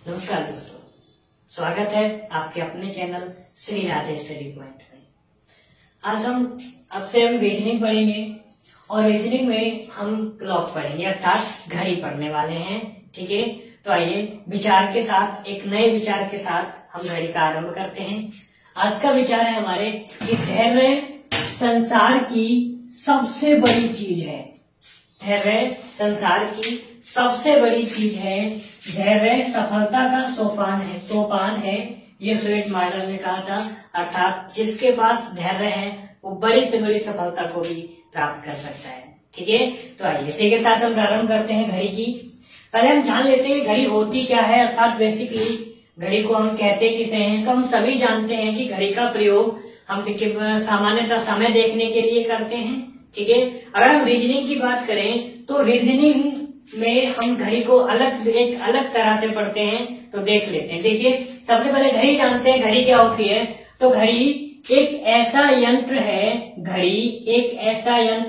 नमस्कार दोस्तों, स्वागत है आपके अपने channel Shri Radhe study point में। आज हम रीजनिंग पढ़ेंगे और रीजनिंग में हम क्लॉक पढ़ेंगे अर्थात घड़ी पढ़ने वाले हैं। ठीक है, तो आइए विचार के साथ, एक नए विचार के साथ हम घड़ी का आरंभ करते हैं। आज का विचार है हमारे कि धैर्य संसार की सबसे बड़ी चीज है। धैर्य संसार की सबसे बड़ी चीज है। धैर्य सफलता का सोपान है। ये स्वीट मार्डर ने कहा था। अर्थात जिसके पास धैर्य है वो बड़ी से बड़ी सफलता को भी प्राप्त कर सकता है। ठीक है, तो आइए इसी के साथ हम प्रारंभ करते हैं घड़ी की। पहले हम जान लेते हैं घड़ी होती क्या है। अर्थात बेसिकली घड़ी को हम कहते किसे हैं, तो हम सभी जानते हैं कि घड़ी का प्रयोग हम सामान्यतः समय देखने के लिए करते हैं। ठीक है, अगर हम रीजनिंग की बात करें तो रीजनिंग में हम घड़ी को एक अलग तरह से पढ़ते हैं। तो देख लेते हैं। देखिए, सबसे पहले घड़ी जानते हैं घड़ी क्या होती है। तो घड़ी एक ऐसा यंत्र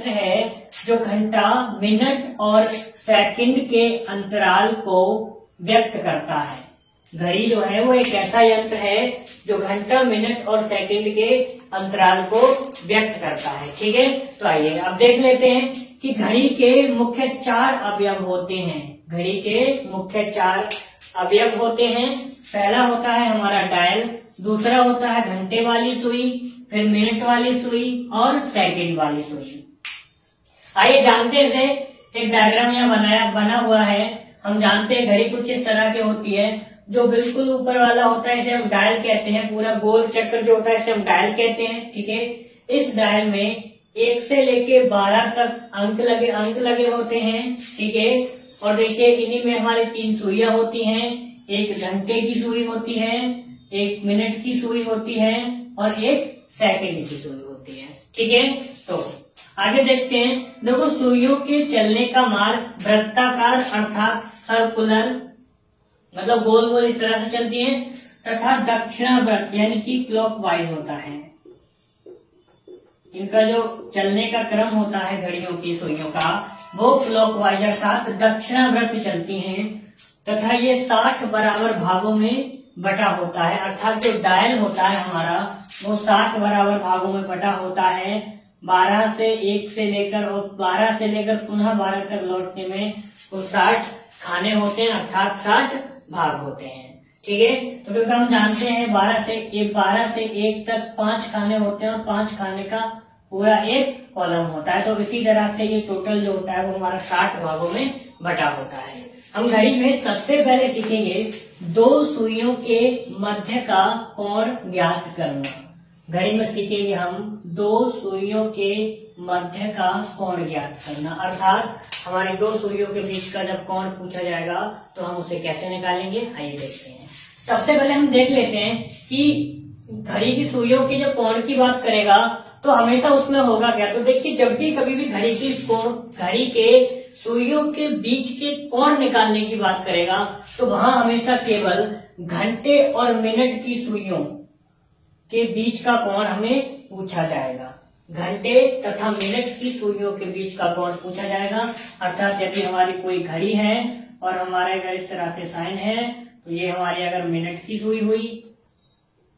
है जो घंटा, मिनट और सेकंड के अंतराल को व्यक्त करता है। घड़ी जो है वो एक ऐसा यंत्र है जो घंटा, मिनट और सेकंड के अंतराल को व्यक्त करता है। ठीक है, तो आइए अब देख लेते हैं कि घड़ी के मुख्य 4 अवयव होते हैं। घड़ी के मुख्य 4 अवयव होते हैं। पहला होता है हमारा डायल, दूसरा होता है घंटे वाली सुई, फिर मिनट वाली सुई और सेकंड वाली सुई। आइए जानते हैं, एक डायग्राम यहाँ बना हुआ है। हम जानते हैं घड़ी कुछ इस तरह की होती है। जो बिल्कुल ऊपर वाला होता है इसे हम डायल कहते हैं। पूरा गोल चक्र जो होता है इसे हम डायल कहते हैं। ठीक है, इस डायल में 1 से लेके 12 तक अंक लगे होते हैं। ठीक है, और देखिए इन्हीं में हमारी 3 सुइयां होती हैं। एक घंटे की सुई होती है, एक मिनट की सुई होती है और एक सेकंड की सुई होती है। ठीक है, तो आगे देखते हैं। देखो, सुइयों के चलने का मार्ग वृत्ताकार अर्थात सर्कुलर, मतलब गोल गोल इस तरह से चलती है, तथा दक्षिणावर्त यानी कि क्लॉकवाइज होता है। इनका जो चलने का क्रम होता है घड़ियों की सुइयों का, वो क्लॉकवाइज अर्थात दक्षिणावर्त चलती हैं, तथा ये 60 बराबर भागों में बटा होता है। अर्थात जो डायल होता है हमारा वो 60 बराबर भागों में बटा होता है। 12 से 1 से लेकर और 12 से लेकर पुनः 12 तक लौटने में वो 60 खाने होते हैं, अर्थात 60 भाग होते हैं। ठीक है, तो क्योंकि हम जानते हैं 12 से 1 तक 5 खाने होते हैं और 5 खाने का पूरा एक कॉलम होता है। तो इसी तरह से ये टोटल जो होता है वो हमारा 60 भागों में बटा होता है। हम घड़ी में सबसे पहले सीखेंगे 2 सुइयों के मध्य का कोण ज्ञात करना। घड़ी में सीखेंगे हम 2 सुइयों के मध्य का कोण ज्ञात करना। अर्थात हमारी 2 सुइयों के बीच का जब कोण पूछा जाएगा तो हम उसे कैसे निकालेंगे, आइए देखते हैं। सबसे पहले हम देख लेते हैं कि घड़ी की सुइयों की जो कोण की बात करेगा तो हमेशा उसमें होगा क्या। तो देखिए, जब भी कभी भी घड़ी के सुइयों के बीच के कोण निकालने की बात करेगा तो वहां हमेशा केवल घंटे और मिनट की सुइयों के बीच का कोण हमें पूछा जाएगा। घंटे तथा मिनट की सुइयों के बीच का कोण पूछा जाएगा। अर्थात यदि हमारी कोई घड़ी है और हमारे अगर इस तरह से साइन है तो ये हमारी अगर मिनट की सुई हुई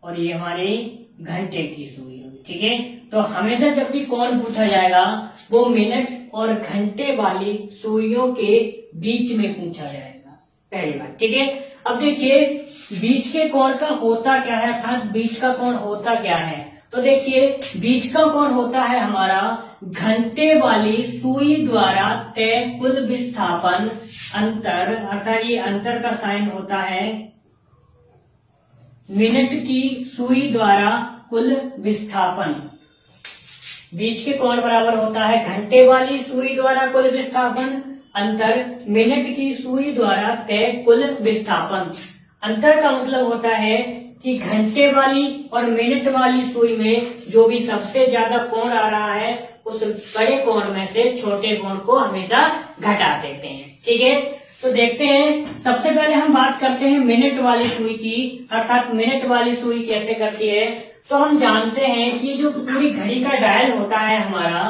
और ये हमारी घंटे की सुई हुई। ठीक है, तो हमेशा जब भी कोण पूछा जाएगा वो मिनट और घंटे वाली सुइयों के बीच में पूछा जाएगा, पहली बात। ठीक है, अब देखिए बीच के कोण का होता क्या है, अर्थात बीच का कोण होता क्या है। तो देखिए, बीच का कोण होता है हमारा घंटे वाली सुई द्वारा तय कुल विस्थापन अंतर, अर्थात ये अंतर का साइन होता है मिनट की सुई द्वारा कुल विस्थापन। बीच के कोण बराबर होता है घंटे वाली सुई द्वारा कुल विस्थापन अंतर मिनट की सुई द्वारा तय कुल विस्थापन। अंतर का मतलब होता है कि घंटे वाली और मिनट वाली सुई में जो भी सबसे ज्यादा कोण आ रहा है उस बड़े कोण में से छोटे कोण को हमेशा घटा देते हैं। ठीक है, तो देखते हैं। सबसे पहले हम बात करते हैं मिनट वाली सुई की। अर्थात मिनट वाली सुई कैसे करती है, तो हम जानते हैं कि जो पूरी घड़ी का डायल होता है हमारा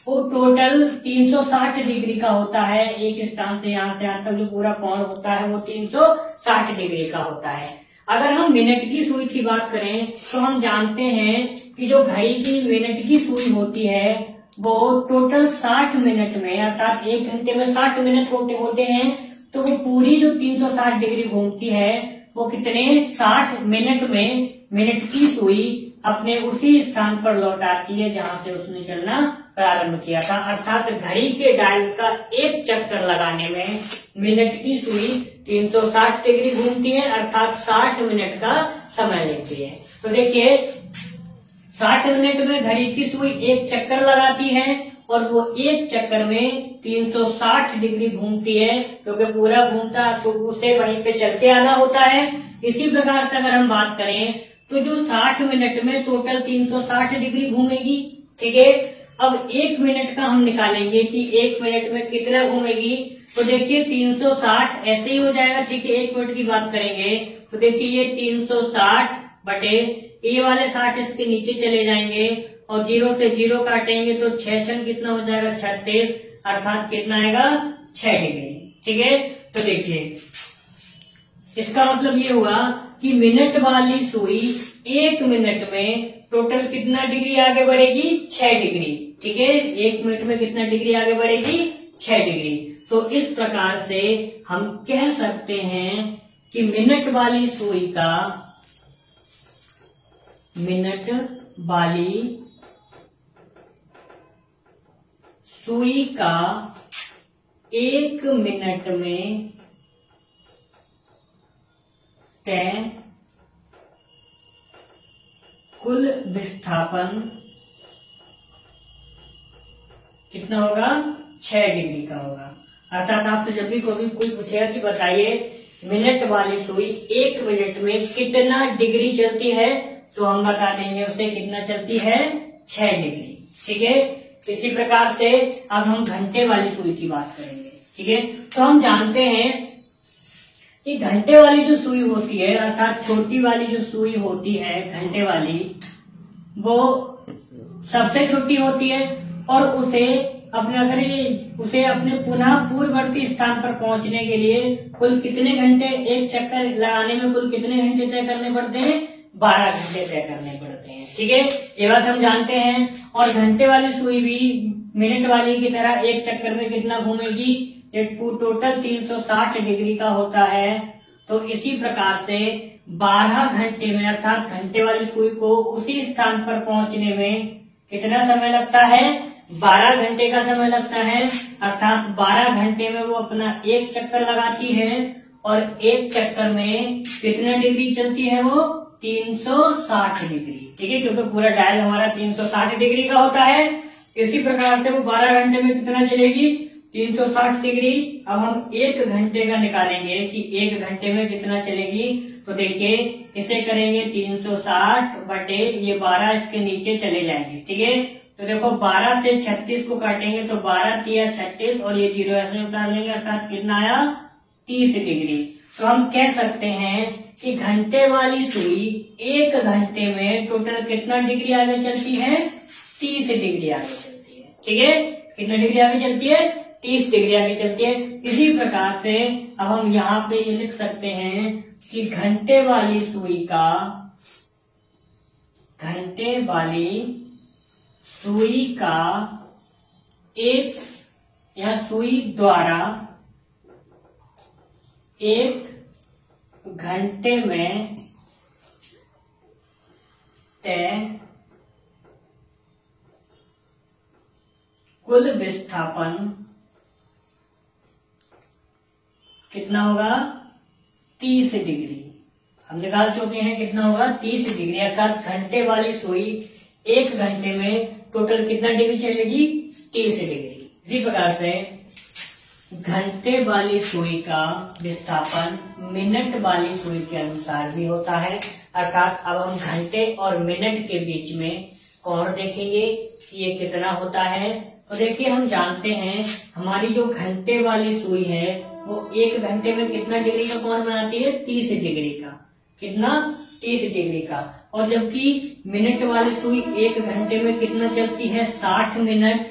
वो टोटल 360 डिग्री का होता है। एक स्थान से यहाँ से यहाँ तक जो पूरा कोण होता है वो 360 डिग्री का होता है। अगर हम मिनट की सुई की बात करें तो हम जानते हैं कि जो घड़ी की मिनट की सुई होती है वो टोटल 60 मिनट में, अर्थात 1 घंटे में 60 मिनट होते हैं, तो वो पूरी जो 360 डिग्री घूमती है वो कितने 60 मिनट में मिनट की सुई अपने उसी स्थान पर लौट आती है जहां से उसने चलना प्रारंभ किया था। अर्थात घड़ी के डायल का एक चक्कर लगाने में मिनट की सुई 360 डिग्री घूमती है, अर्थात 60 मिनट का समय लेती है। तो देखिए 60 मिनट में घड़ी की सुई एक चक्कर लगाती है और वो एक चक्कर में 360 डिग्री घूमती है, क्योंकि पूरा घूमता तो उसे वहीं पे चलते आना होता है। इसी प्रकार से अगर हम बात करें तो जो 60 मिनट में टोटल 360 डिग्री घूमेगी, ठीक है। अब 1 मिनट का हम निकालेंगे कि 1 मिनट में कितना घूमेगी, तो देखिए 360 ऐसे ही हो जाएगा, ठीक है। 1 मिनट की बात करेंगे तो देखिए ये 360 बटे ये वाले 60 इसके नीचे चले जाएंगे और 0 से 0 काटेंगे तो 6 छन कितना हो जाएगा 36, अर्थात कितना आएगा 6 डिग्री, ठीक है। तो देखिए इसका मतलब ये हुआ कि मिनट वाली सुई 1 मिनट में टोटल कितना डिग्री आगे बढ़ेगी 6 डिग्री, ठीक है। 1 मिनट में कितना डिग्री आगे बढ़ेगी 6 डिग्री। तो इस प्रकार से हम कह सकते हैं कि मिनट वाली सुई का 1 मिनट में तय कुल विस्थापन कितना होगा 6 डिग्री का होगा। अर्थात आपसे जब भी कोई पूछेगा कि बताइए मिनट वाली सुई 1 मिनट में कितना डिग्री चलती है, तो हम बता देंगे उसे कितना चलती है 6 डिग्री, ठीक है। इसी प्रकार से अब हम घंटे वाली सुई की बात करेंगे, ठीक है। तो हम जानते हैं कि घंटे वाली जो सुई होती है, अर्थात छोटी वाली जो सुई होती है घंटे वाली, वो सबसे छोटी होती है और उसे अपने पुनः पूर्ववर्ती स्थान पर पहुंचने के लिए कुल कितने घंटे, एक चक्कर लगाने में कुल कितने घंटे तय करने पड़ते हैं 12 घंटे तय करने पड़ते हैं, ठीक है। ये बात हम जानते हैं। और घंटे वाली सुई भी मिनट वाली की तरह एक चक्कर में कितना घूमेगी, टोटल 360 डिग्री का होता है। तो इसी प्रकार से 12 घंटे में, अर्थात घंटे वाली सुई को उसी स्थान पर पहुंचने में कितना समय लगता है 12 घंटे का समय लगता है। अर्थात 12 घंटे में वो अपना एक चक्कर लगाती है और एक चक्कर में कितने डिग्री चलती है वो 360 डिग्री, ठीक है, क्योंकि पूरा डायल हमारा 360 डिग्री का होता है। इसी प्रकार से वो 12 घंटे में कितना चलेगी 360 डिग्री। अब हम 1 घंटे का निकालेंगे कि 1 घंटे में कितना चलेगी, तो देखिए इसे करेंगे 360 बटे ये 12 इसके नीचे चले जाएंगे, ठीक है। तो देखो 12 से 36 को काटेंगे तो 12 तिया 36 और ये 0 ऐसे उतार लेंगे, अर्थात कितना आया 30 डिग्री। तो हम कह सकते हैं कि घंटे वाली सुई 1 घंटे में टोटल कितना डिग्री आगे चलती है 30 डिग्री आगे चलती है, ठीक है। कितना डिग्री आगे चलती है 30 डिग्री आगे चलती है। इसी प्रकार से अब हम यहाँ पे ये लिख सकते हैं कि घंटे वाली सुई का एक या सुई द्वारा 1 घंटे में तय कुल विस्थापन कितना होगा 30 डिग्री। हम निकाल चुके हैं कितना होगा 30 डिग्री, अर्थात घंटे वाली सुई 1 घंटे में टोटल कितना डिग्री चलेगी 30 डिग्री। इसी प्रकार से घंटे वाली सुई का विस्थापन मिनट वाली सुई के अनुसार भी होता है। अर्थात अब हम घंटे और मिनट के बीच में कोण देखेंगे कि ये कितना होता है। तो देखिए हम जानते हैं हमारी जो घंटे वाली सुई है वो 1 घंटे में कितना डिग्री का कोण बनाती है 30 डिग्री का, कितना 30 डिग्री का। और जबकि मिनट वाली सुई 1 घंटे में कितना चलती है 60 मिनट,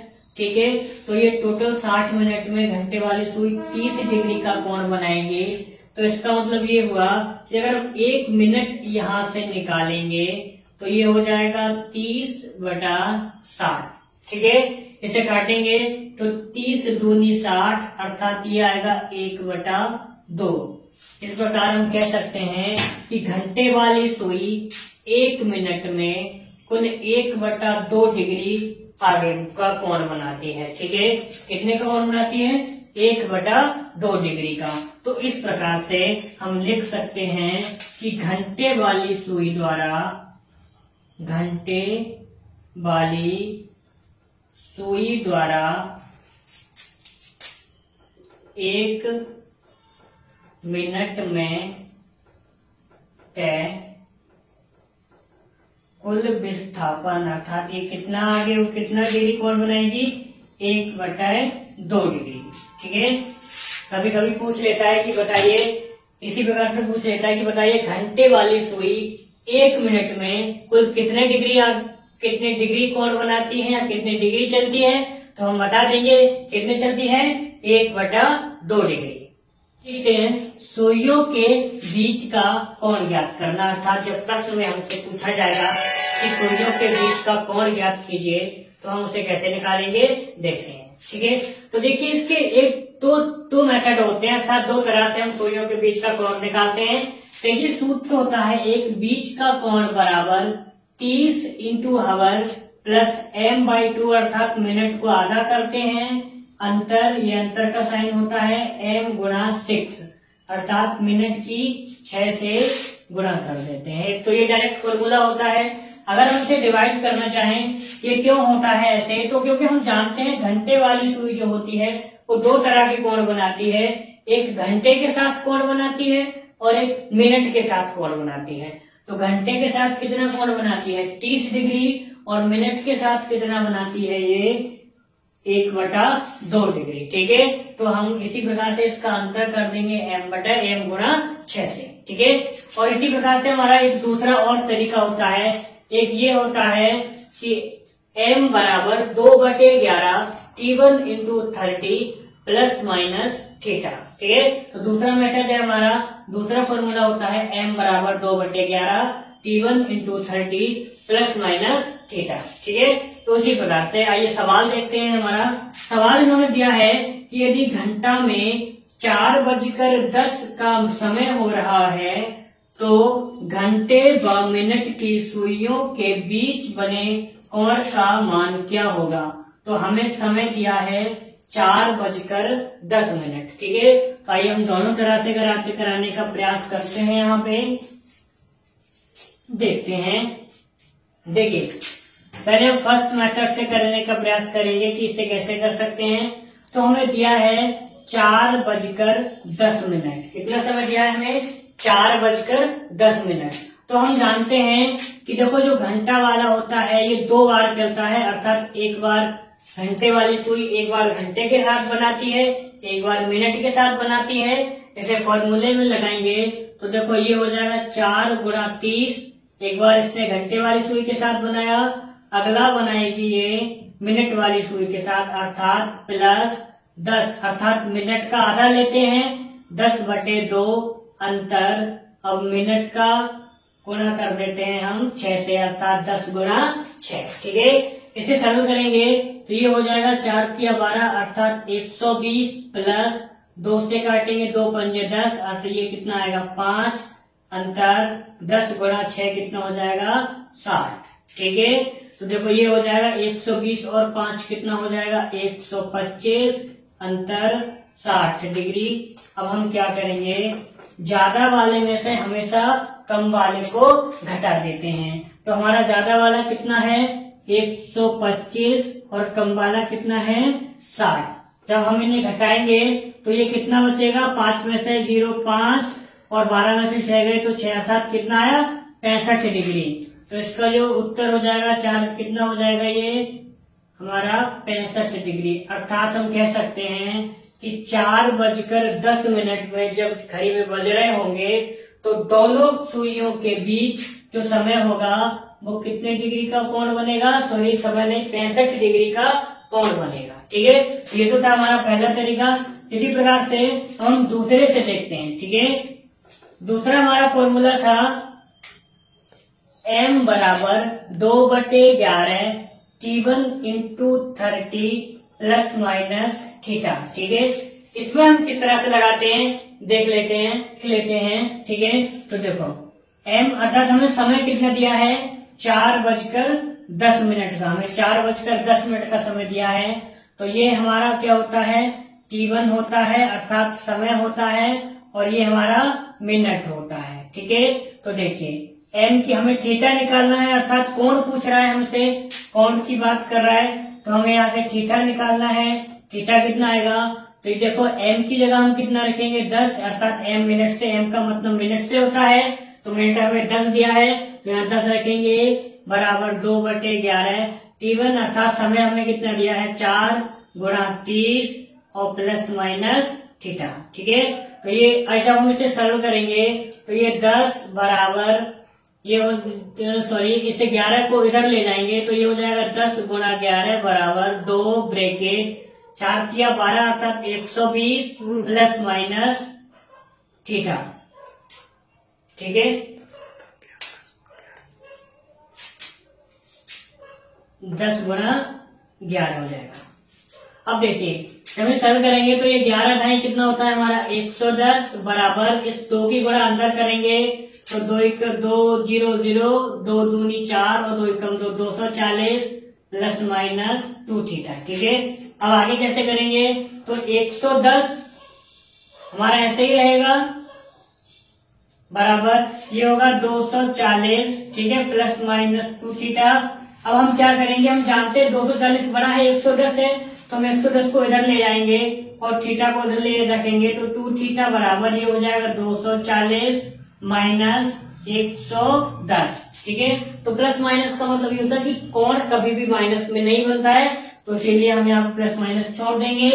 ठीक है। तो ये टोटल 60 मिनट में घंटे वाली सुई 30 डिग्री का कोण बनाएंगे। तो इसका मतलब ये हुआ कि अगर हम 1 मिनट यहाँ से निकालेंगे तो ये हो जाएगा 30/60, ठीक है। इसे काटेंगे तो 30 दूनी 60, अर्थात ये आएगा 1/2। इस प्रकार हम कह सकते हैं कि घंटे वाली सुई 1 मिनट में कुल 1/2 डिग्री आगे का कोण बनाती है, ठीक है। कितने का कोण बनाती है? 1/2 डिग्री का। तो इस प्रकार से हम लिख सकते हैं कि घंटे वाली सुई द्वारा 1 मिनट में तय कुल विस्थापन, अर्थात ये कितना आगे कितना डिग्री कोण बनाएगी? 1/2 डिग्री, ठीक है। कभी कभी पूछ लेता है कि बताइए, इसी प्रकार से पूछ लेता है कि बताइए घंटे वाली सुई 1 मिनट में कुल कितने डिग्री कोण बनाती है या कितने डिग्री चलती है? तो हम बता देंगे कितने चलती है? 1/2 डिग्री। ठीक है, सुइयों के बीच का कोण ज्ञात करना, अर्थात जब प्रश्न में हमसे पूछा जाएगा कि सुइयों के बीच का कोण ज्ञात कीजिए तो हम उसे कैसे निकालेंगे देखते हैं, ठीक है। तो देखिए इसके एक दो मेथड होते हैं, अर्थात 2 तरह से हम सुइयों के बीच का कोण निकालते हैं। देखिए सूत्र होता है एक बीच का कोण बराबर 30 × हावर प्लस m/2, अर्थात मिनट को आधा करते हैं, ये अंतर का साइन होता है m × 6, अर्थात मिनट की 6 से गुणा कर देते हैं। तो ये डायरेक्ट फॉर्मूला होता है। अगर हम इसे डिवाइड करना चाहें, ये क्यों होता है ऐसे? तो क्योंकि हम जानते हैं घंटे वाली सुई जो होती है वो 2 तरह के कोण बनाती है, एक घंटे के साथ कोण बनाती है और एक मिनट के साथ कोण बनाती है। तो घंटे के साथ कितना कोण बनाती है? 30 डिग्री, और मिनट के साथ कितना बनाती है? ये 1/2 डिग्री, ठीक है। तो हम इसी प्रकार से इसका अंतर कर देंगे m × 6 से, ठीक है। और इसी प्रकार से हमारा एक दूसरा और तरीका होता है, एक ये होता है कि m बराबर 2/11 T1 × 30 ± थीटा, ठीक है। तो दूसरा मेथड है हमारा, दूसरा फॉर्मूला होता है m बराबर 2/11 T1 × 30 ± थीटा, ठीक है। तो इसी प्रकार से आइए सवाल देखते हैं। हमारा सवाल इन्होंने दिया है कि यदि घंटा में 4:10 का समय हो रहा है तो घंटे व मिनट की सुइयों के बीच बने कोण का मान क्या होगा? तो हमें समय दिया है 4:10, ठीक है। तो आइए हम दोनों तरह से कराने का प्रयास करते हैं। यहाँ पे देखते हैं, देखिए पहले हम फर्स्ट मेथड से करने का प्रयास करेंगे कि इसे कैसे कर सकते हैं। तो हमें दिया है 4:10। कितना समय दिया है हमें? 4:10। तो हम जानते हैं कि देखो जो घंटा वाला होता है ये 2 बार चलता है, अर्थात एक बार घंटे वाली सुई एक बार घंटे के साथ बनाती है, एक बार मिनट के साथ बनाती है। इसे फॉर्मूले में लगाएंगे तो देखो ये हो जाएगा 4 × 30, एक बार इसने घंटे वाली सुई के साथ बनाया, अगला बनाएगी ये मिनट वाली सुई के साथ, अर्थात +10, अर्थात मिनट का आधा लेते हैं 10/2 अंतर, अब मिनट का गुणा कर देते हैं हम 6 से, अर्थात 10 × 6, ठीक है। इसे सरल करेंगे तो ये हो जाएगा 4 × 12 अर्थात 120 प्लस 2 से काटेंगे 2 × 5 = 10, अर्थात ये कितना आएगा 5, अंतर 10 × 6 कितना हो जाएगा 60, ठीक है। तो देखो ये हो जाएगा 120 और 5 कितना हो जाएगा 125, अंतर 60 डिग्री। अब हम क्या करेंगे, ज्यादा वाले में से हमेशा कम वाले को घटा देते हैं। तो हमारा ज्यादा वाला कितना है 125 और कम वाला कितना है 60। जब हम इन्हें घटाएंगे तो ये कितना बचेगा, 5 में से 0 5 और 12 में से 6 गए तो 6, अर्थात कितना आया 65 डिग्री। तो इसका जो उत्तर हो जाएगा 4 कितना हो जाएगा ये हमारा 65 डिग्री। अर्थात हम कह सकते हैं कि 4:10 में जब घड़ी में बज रहे होंगे तो दोनों सुइयों के बीच जो समय होगा वो कितने डिग्री का कोण बनेगा, सॉरी समय नहीं 65 डिग्री का कोण बनेगा। ठीक है, ये तो था हमारा पहला तरीका। इसी प्रकार से हम दूसरे से देखते हैं। ठीक है, दूसरा हमारा फॉर्मूला था m बराबर 2/11 T1 into 30 plus minus theta. ठीक है, इसमें हम किस तरह से लगाते हैं देख लेते हैं। ठीक है, तो देखो m अर्थात हमें समय कितना दिया है 4:10 का, हमें 4:10 का समय दिया है। तो ये हमारा क्या होता है T1 होता है अर्थात समय होता है, और ये हमारा मिनट होता है। ठीक है, तो देखिए m की हमें थीटा निकालना है अर्थात कोण पूछ रहा है हमसे, कोण की बात कर रहा है, तो हमें यहाँ से थीटा निकालना है। थीटा कितना आएगा, तो ये देखो m की जगह हम कितना रखेंगे 10 अर्थात m मिनट से, m का मतलब मिनट से होता है, तो मिनट हमें 10 दिया है तो यहाँ 10 रखेंगे बराबर 2/11 T1 अर्थात समय हमें कितना दिया है 4 गुणा 30 और प्लस माइनस थीटा। ठीक है, तो ये जब हम इसे सरल करेंगे तो ये 10 बराबर ये इसे 11 को इधर ले जाएंगे तो ये हो जाएगा 10 गुणा 11 बराबर 2 ब्रैकेट 4×12 अर्थात 120 प्लस माइनस थीटा। ठीक है, 10 गुणा 11 हो जाएगा। अब देखिए जब हम सरल करेंगे तो ये 11 ढाई कितना होता है हमारा 110 बराबर इस 2 की गुणा अंदर करेंगे तो 2 1 2 0 0 2 दूनी 4 और 2 एकम 2 240 प्लस माइनस 2 थीटा। ठीक है, अब आगे कैसे करेंगे तो 110 हमारा ऐसे ही रहेगा बराबर ये होगा 240। ठीक है, प्लस माइनस 2 थीटा। अब हम क्या करेंगे, हम जानते हैं 240 बड़ा है 110 है, तो हम 110 को इधर ले जाएंगे और थीटा को इधर ले रखेंगे तो 2 थीटा बराबर ये हो जाएगा 240 माइनस 110। ठीक है, तो प्लस माइनस का मतलब ये होता है कि कोण कभी भी माइनस में नहीं बनता है, तो इसीलिए हम यहाँ प्लस माइनस छोड़ देंगे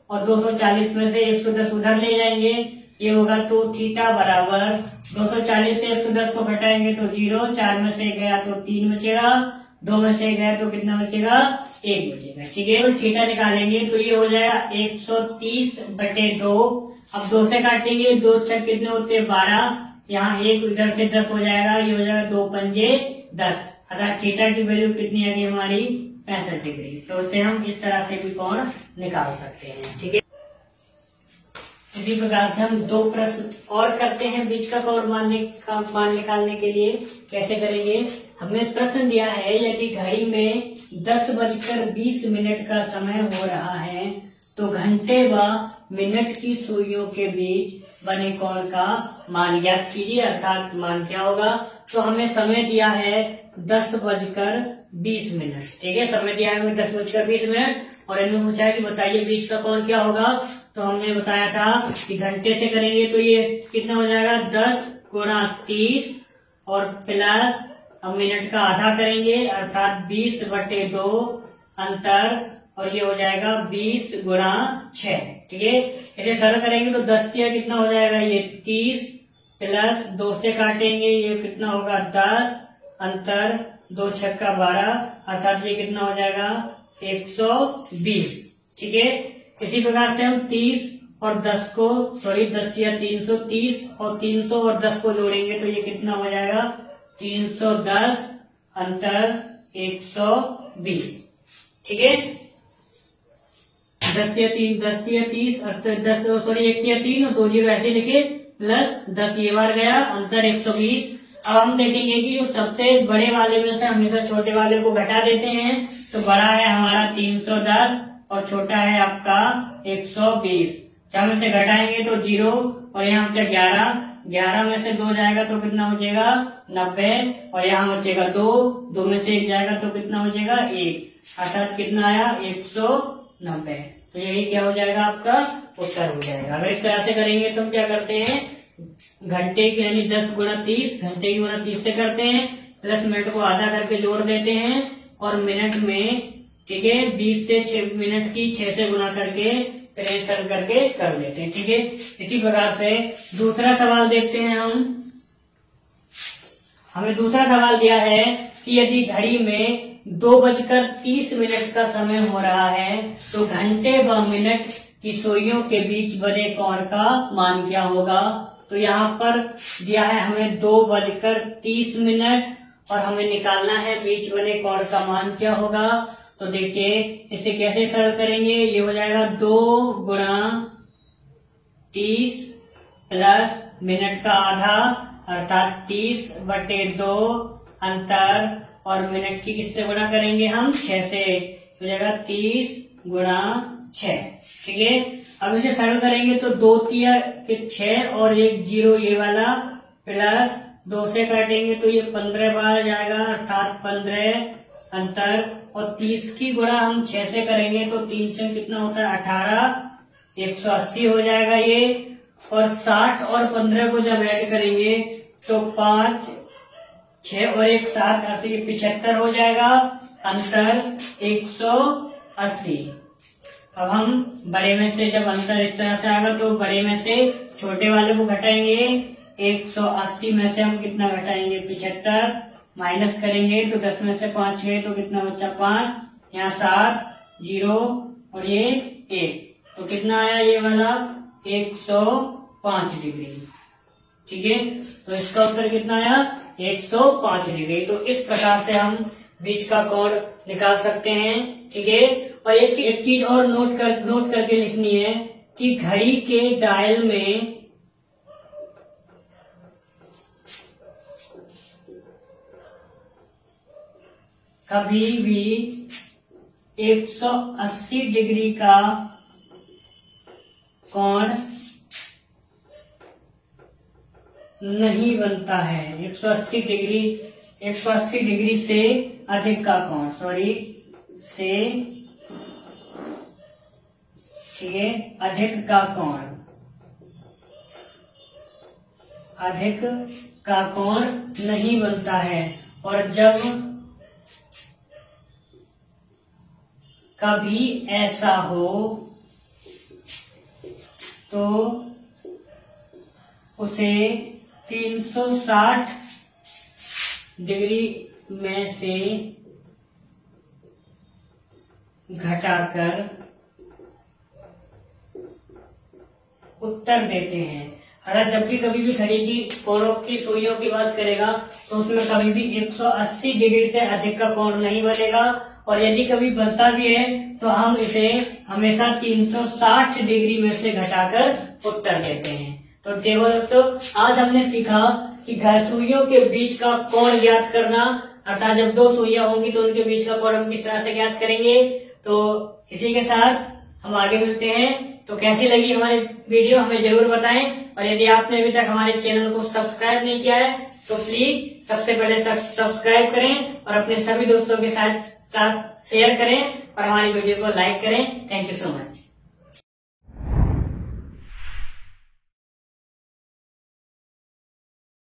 और 240 में से 110 उधर ले जाएंगे, ये होगा 2 थीटा बराबर 240 से 110 को घटाएंगे तो 0, 4 में से गया तो 3 बचेगा, 2 में से गया तो कितना बचेगा 1 बचेगा। ठीक है, तो थीटा निकालेंगे तो ये हो जाएगा 130/2। अब 2 से काटेंगे 2 छक कितने होते हैं 12, यहाँ 1 इधर से 10 हो जाएगा, ये हो जाएगा 2 पंजे 10 अर्थात थीटा की वैल्यू कितनी आ गई हमारी 65 डिग्री। तो उससे हम इस तरह से भी कोण निकाल सकते हैं। ठीक है, इसी प्रकार से हम 2 प्रश्न और करते हैं बीच का कोण मान निकालने के लिए। कैसे करेंगे, हमें प्रश्न दिया है यदि घड़ी में 10:20 का समय हो रहा है तो घंटे व मिनट की सुइयों के बीच बने कोण का मान ज्ञात कीजिए अर्थात मान क्या होगा। तो हमें समय दिया है 10:20। ठीक है, समय दिया है हमें 10:20 और इन्होंने पूछा है कि बताइए बीच का कोण क्या होगा। तो हमने बताया था कि घंटे से करेंगे तो ये कितना हो जाएगा 10 गुणा 30 और प्लस अब मिनट का आधा करेंगे अर्थात 20/2 अंतर और ये हो जाएगा 20 गुणा 6। ठीक है, इसे सरल करेंगे तो 10 कितना हो जाएगा ये 30 प्लस 2 से काटेंगे ये कितना होगा 10 अंतर 2 छक्का 12 अर्थात ये कितना हो जाएगा 120। ठीक है, इसी प्रकार से हम 30 और 10 को 330 और 300 और 10 को जोड़ेंगे तो ये कितना हो जाएगा 310 अंतर 120। ठीक है, 10 या 30 अंतर 10 1 या 3 और 2 जीरो ऐसे लिखे प्लस 10 ये बार गया अंतर 120। अब हम देखेंगे कि जो सबसे बड़े वाले में से हमेशा छोटे वाले को घटा देते हैं तो बड़ा है हमारा 310 और छोटा है आपका 120। जब हम इसे घटाएंगे तो 0 और यहाँ बचा 11 में से 2 जाएगा तो कितना बचेगा 90 और यहाँ बचेगा 2 में से 1 जाएगा तो कितना बचेगा 1 अर्थात कितना आया 190। तो यही क्या हो जाएगा आपका उत्तर हो जाएगा। अगर इस तरह से करेंगे तो हम क्या करते हैं घंटे की यानी 10 गुणा 30 घंटे की गुणा 30 से करते हैं प्लस मिनट को आधा करके जोड़ देते हैं और मिनट में ठीक है 20 से 6 मिनट की 6 से गुणा करके सरल करके कर लेते हैं। ठीक है, इसी प्रकार से दूसरा सवाल देखते हैं हम। हमें दूसरा सवाल दिया है कि यदि घड़ी में 2:30 का समय हो रहा है, तो घंटे व मिनट की सुइयों के बीच बने कोण का मान क्या होगा। तो यहाँ पर दिया है हमें 2:30 और हमें निकालना है बीच बने कोण का मान क्या होगा। तो देखिए इसे कैसे सरल करेंगे, ये हो जाएगा 2 × 30 प्लस मिनट का आधा अर्थात 30/2 अंतर और मिनट की किससे गुणा करेंगे हम 6 से, हो जाएगा 30 × 6। ठीक है, अब इसे सरल करेंगे तो 2 तिया के 6 और 1 0 ये वाला प्लस 2 से काटेंगे तो ये 15 बार जाएगा अर्थात 15 अंतर और 30 की गुणा हम 6 से करेंगे तो 3 से कितना होता है 18, 180 हो जाएगा ये। और 60 और 15 को जब ऐड करेंगे तो 5, 6 और 1 7 अर्थात ये 75 हो जाएगा अंतर 180। अब हम बड़े में से जब अंतर इस तरह से आएगा तो बड़े में से छोटे वाले को घटाएंगे, 180 में से हम कितना घटाएंगे 75, माइनस करेंगे तो 10 में से 5 6 तो कितना बचा 5, यहाँ 7 0 और ये 1 तो कितना आया ये वाला 105 डिग्री। ठीक है, तो इसका उत्तर कितना आया 105 डिग्री। तो इस प्रकार से हम बीच का कोण निकाल सकते हैं। ठीक है, और एक चीज और नोट करके लिखनी है कि घड़ी के डायल में कभी भी 180 डिग्री का कोण नहीं बनता है। 180 डिग्री से अधिक का कोण से, ठीक है, अधिक का कोण नहीं बनता है। और जब कभी ऐसा हो तो उसे 360 डिग्री में से घटाकर उत्तर देते हैं। अगर जब भी कभी भी घड़ी की कोणों की सुइयों की बात करेगा तो उसमें कभी भी 180 डिग्री से अधिक का कोण नहीं बनेगा और यदि कभी बनता भी है तो हम इसे हमेशा 360 डिग्री में से घटाकर उत्तर देते हैं। तो देखो दोस्तों, आज हमने सीखा कि सुइयों के बीच का कोण ज्ञात करना, अर्थात जब दो सुइयां होंगी तो उनके बीच का कोण हम किस तरह से ज्ञात करेंगे। तो इसी के साथ हम आगे मिलते हैं। तो कैसी लगी हमारी वीडियो हमें जरूर बताएं और यदि आपने अभी तक हमारे चैनल को सब्सक्राइब नहीं किया है तो प्लीज सबसे पहले सब्सक्राइब करें और अपने सभी दोस्तों के साथ शेयर करें और हमारी वीडियो को लाइक करें। Thank you so much.